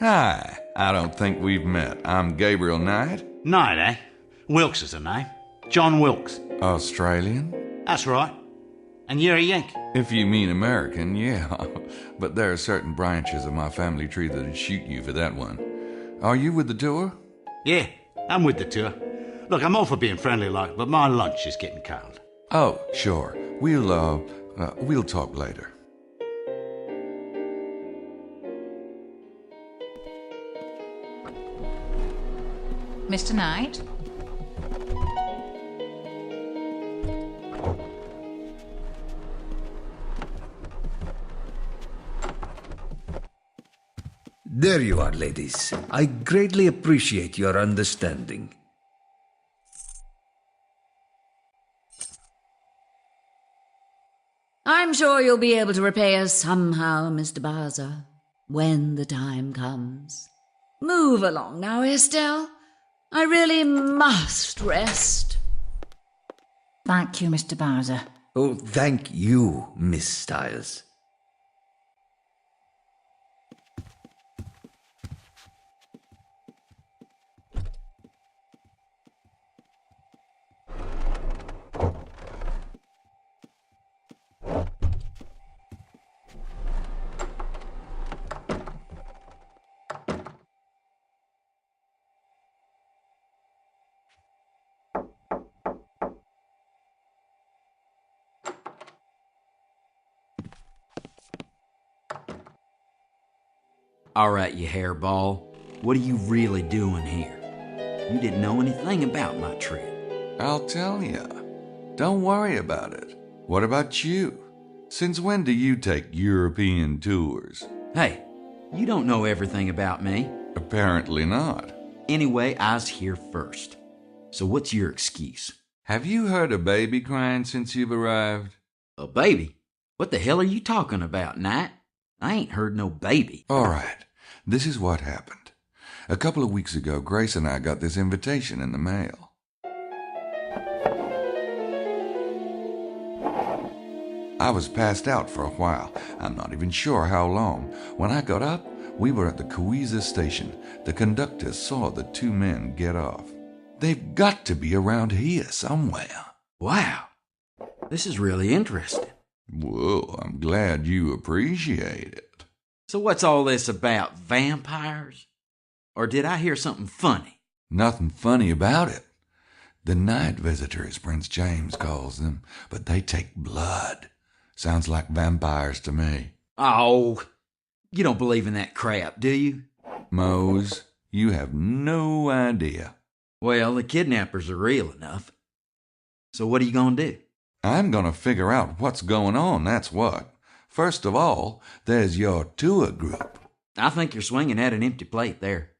Hi, I don't think we've met. I'm Gabriel Knight. Knight, eh? Wilkes is the name. John Wilkes. Australian? That's right. And you're a Yank. If you mean American, yeah. But there are certain branches of my family tree that'd shoot you for that one. Are you with the tour? Yeah, I'm with the tour. Look, I'm all for being friendly like, but my lunch is getting cold. Oh, sure. We'll talk later. Mr. Knight? There you are, ladies. I greatly appreciate your understanding. I'm sure you'll be able to repay us somehow, Mr. Bowser, when the time comes. Move along now, Estelle. I really must rest. Thank you, Mr. Bowser. Oh, thank you, Miss Styles. All right, you hairball. What are you really doing here? You didn't know anything about my trip. I'll tell you. Don't worry about it. What about you? Since when do you take European tours? Hey, you don't know everything about me. Apparently not. Anyway, I was here first. So what's your excuse? Have you heard a baby crying since you've arrived? A baby? What the hell are you talking about, Knight? I ain't heard no baby. All right. This is what happened. A couple of weeks ago, Grace and I got this invitation in the mail. I was passed out for a while. I'm not even sure how long. When I got up, we were at the Cowesa station. The conductor saw the two men get off. They've got to be around here somewhere. Wow. This is really interesting. Well, I'm glad you appreciate it. So what's all this about, vampires? Or did I hear something funny? Nothing funny about it. The night visitors, Prince James calls them, but they take blood. Sounds like vampires to me. Oh, you don't believe in that crap, do you? Mose, you have no idea. Well, the kidnappers are real enough. So what are you gonna do? I'm gonna figure out what's going on, that's what. First of all, there's your tour group. I think you're swinging at an empty plate there.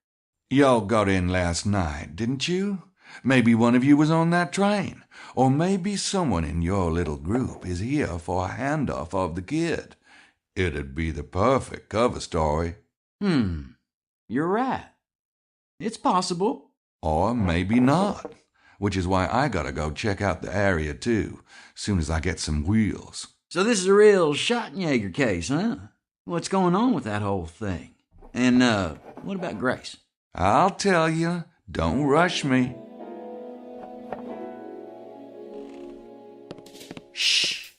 Y'all got in last night, didn't you? Maybe one of you was on that train. Or maybe someone in your little group is here for a handoff of the kid. It'd be the perfect cover story. You're right. It's possible. Or maybe not. Which is why I gotta go check out the area too, soon as I get some wheels. So this is a real Schottenjäger case, huh? What's going on with that whole thing? And, what about Grace? I'll tell you. Don't rush me. Shh.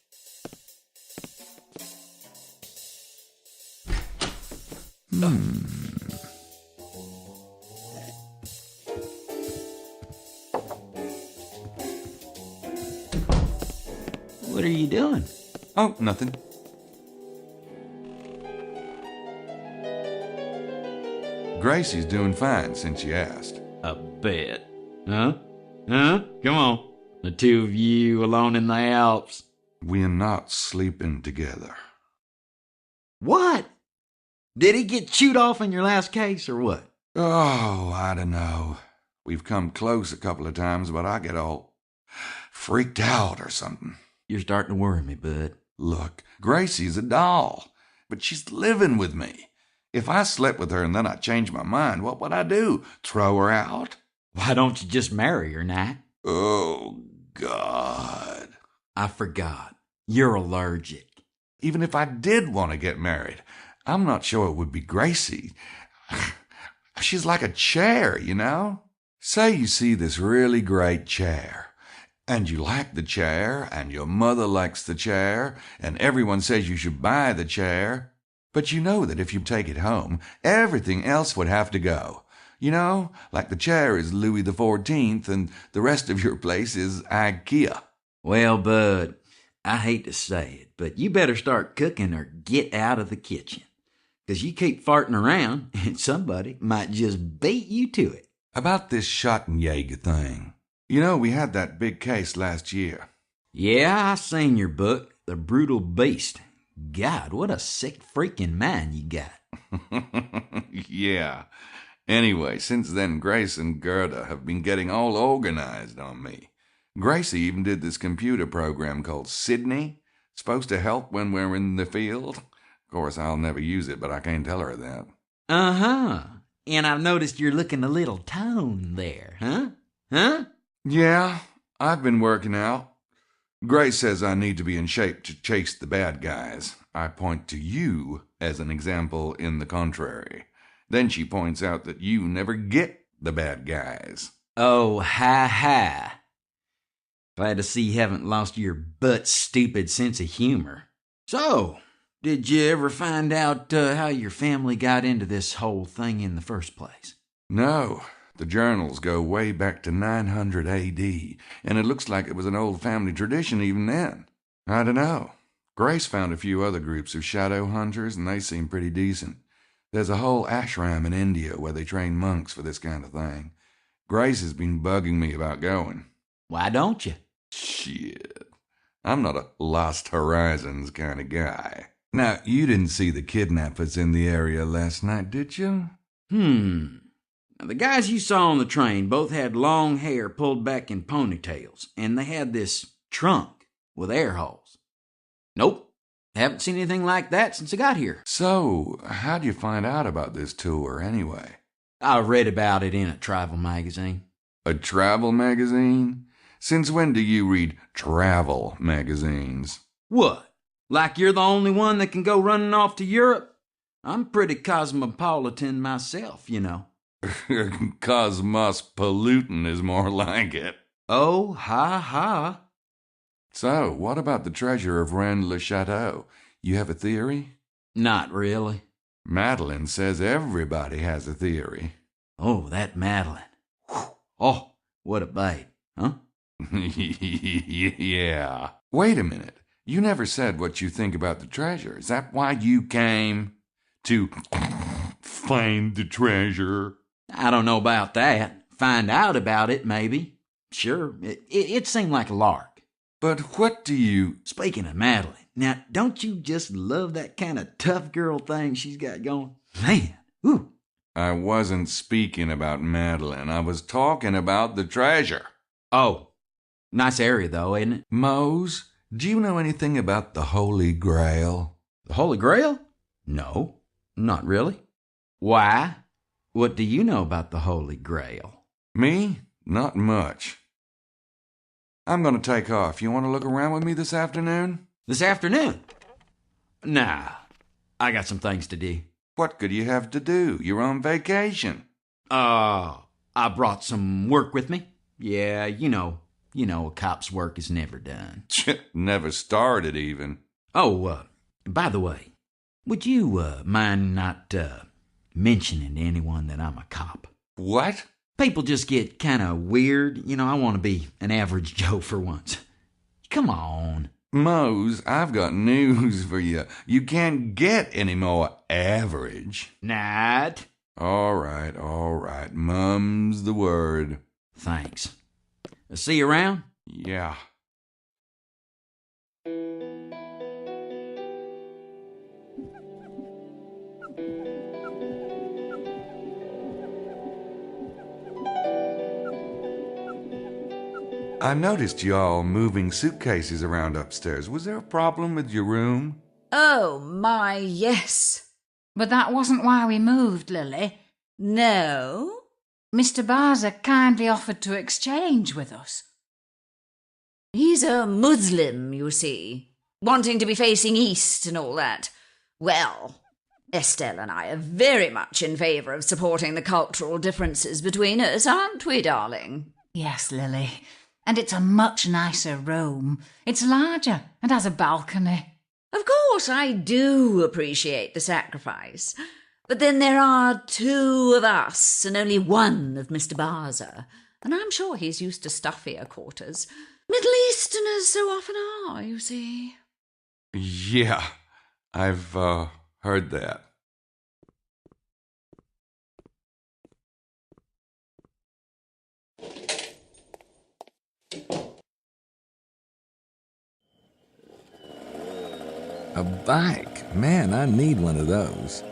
What are you doing? Oh, nothing. Gracie's doing fine since you asked. A bet. Huh? Huh? Come on. The two of you alone in the Alps. We're not sleeping together. What? Did he get chewed off in your last case or what? Oh, I don't know. We've come close a couple of times, but I get all freaked out or something. You're starting to worry me, bud. Look, Gracie's a doll, but she's living with me. If I slept with her and then I changed my mind, what would I do? Throw her out? Why don't you just marry her, Knight? Oh, God. I forgot. You're allergic. Even if I did want to get married, I'm not sure it would be Gracie. She's like a chair, you know? Say you see this really great chair, and you like the chair, and your mother likes the chair, and everyone says you should buy the chair, but you know that if you take it home, everything else would have to go. You know, like the chair is Louis XIV, and the rest of your place is IKEA. Well, Bud, I hate to say it, but you better start cooking or get out of the kitchen. 'Cause you keep farting around, and somebody might just beat you to it. About this Schottenjäger thing. You know, we had that big case last year. Yeah, I seen your book, The Brutal Beast. God, what a sick freaking mind you got. Yeah. Anyway, since then, Grace and Gerda have been getting all organized on me. Gracie even did this computer program called Sydney. Supposed to help when we're in the field. Of course, I'll never use it, but I can't tell her that. Uh-huh. And I've noticed you're looking a little toned there, huh? Huh? Yeah, I've been working out. Grace says I need to be in shape to chase the bad guys. I point to you as an example in the contrary. Then she points out that you never get the bad guys. Oh, ha. Glad to see you haven't lost your butt-stupid sense of humor. So, did you ever find out how your family got into this whole thing in the first place? No, the journals go way back to 900 AD, and it looks like it was an old family tradition even then. I don't know. Grace found a few other groups of shadow hunters, and they seem pretty decent. There's a whole ashram in India where they train monks for this kind of thing. Grace has been bugging me about going. Why don't you? Shit. I'm not a Lost Horizons kind of guy. Now, you didn't see the kidnappers in the area last night, did you? Now, the guys you saw on the train both had long hair pulled back in ponytails, and they had this trunk with air holes. Nope, haven't seen anything like that since I got here. So, how'd you find out about this tour anyway? I read about it in a travel magazine. A travel magazine? Since when do you read travel magazines? What? Like you're the only one that can go running off to Europe? I'm pretty cosmopolitan myself, you know. Cosmopolitan is more like it. Oh, ha. So, what about the treasure of Rennes le Chateau? You have a theory? Not really. Madeline says everybody has a theory. Oh, that Madeline. Whew. Oh, what a babe, huh? Yeah. Wait a minute. You never said what you think about the treasure. Is that why you came? To find the treasure? I don't know about that. Find out about it, maybe. Sure, it seemed like a lark. But what do you... Speaking of Madeline, now, don't you just love that kind of tough girl thing she's got going? Man, whew. I wasn't speaking about Madeline. I was talking about the treasure. Oh, nice area, though, isn't it? Mose, do you know anything about the Holy Grail? The Holy Grail? No, not really. Why? What do you know about the Holy Grail? Me? Not much. I'm going to take off. You want to look around with me this afternoon? This afternoon? Nah, I got some things to do. What could you have to do? You're on vacation. I brought some work with me. Yeah, you know, a cop's work is never done. Never started even. Oh, by the way, would you mind not mentioning to anyone that I'm a cop? What? People just get kind of weird. You know, I want to be an average Joe for once. Come on. Mose, I've got news for you. You can't get any more average. Not. All right. Mum's the word. Thanks. See you around? Yeah. I noticed y'all moving suitcases around upstairs. Was there a problem with your room? Oh, my, yes. But that wasn't why we moved, Lily. No? Mr. Bowser kindly offered to exchange with us. He's a Muslim, you see, wanting to be facing east and all that. Well, Estelle and I are very much in favour of supporting the cultural differences between us, aren't we, darling? Yes, Lily. And it's a much nicer room. It's larger and has a balcony. Of course, I do appreciate the sacrifice. But then there are 2 of us and only 1 of Mr. Baaser, and I'm sure he's used to stuffier quarters. Middle Easterners so often are, you see. Yeah, I've heard that. A bike? Man, I need one of those.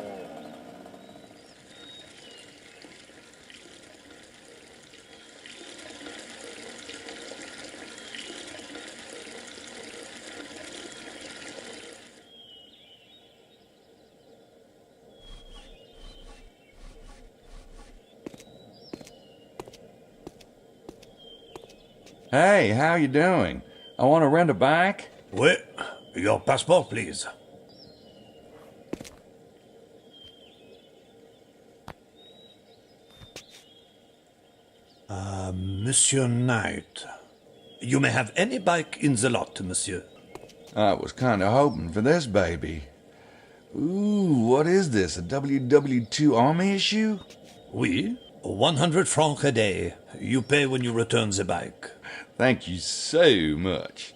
Hey, how you doing? I want to rent a bike. Oui, your passport, please. Monsieur Knight. You may have any bike in the lot, monsieur. I was kind of hoping for this baby. Ooh, what is this, a WW2 Army issue? Oui, 100 francs a day. You pay when you return the bike. Thank you so much.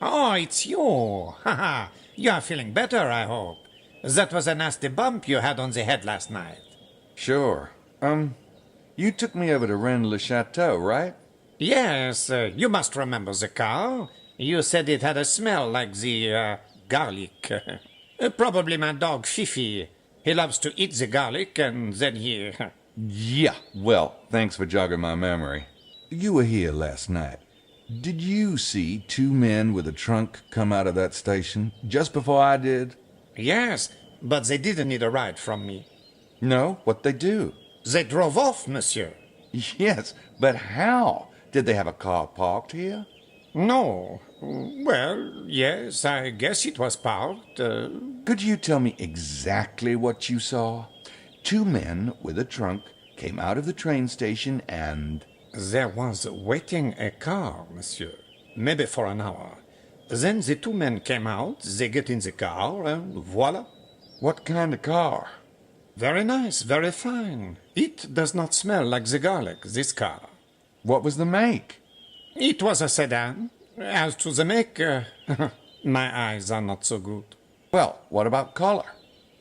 Oh, it's you. Haha. You are feeling better, I hope. That was a nasty bump you had on the head last night. Sure. You took me over to Rennes le Chateau, right? Yes, you must remember the car. You said it had a smell like the, garlic. Probably my dog Fifi. He loves to eat the garlic and then he... Yeah, well, thanks for jogging my memory. You were here last night. Did you see 2 men with a trunk come out of that station just before I did? Yes, but they didn't need a ride from me. No, what'd they do? They drove off, monsieur. Yes, but how? Did they have a car parked here? No. Well, yes, I guess it was parked. Could you tell me exactly what you saw? 2 men with a trunk came out of the train station and... There was waiting a car, monsieur. Maybe for an hour. Then the 2 men came out, they get in the car, and voila. What kind of car? Very nice, very fine. It does not smell like the garlic, this car. What was the make? It was a sedan. As to the make, my eyes are not so good. Well, what about color?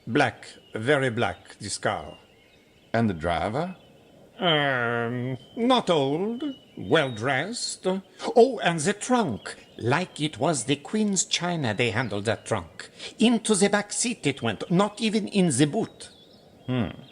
Black, very black, this car. And the driver? Not old, well-dressed. Oh, and the trunk. Like it was the Queen's china they handled that trunk. Into the back seat it went, not even in the boot.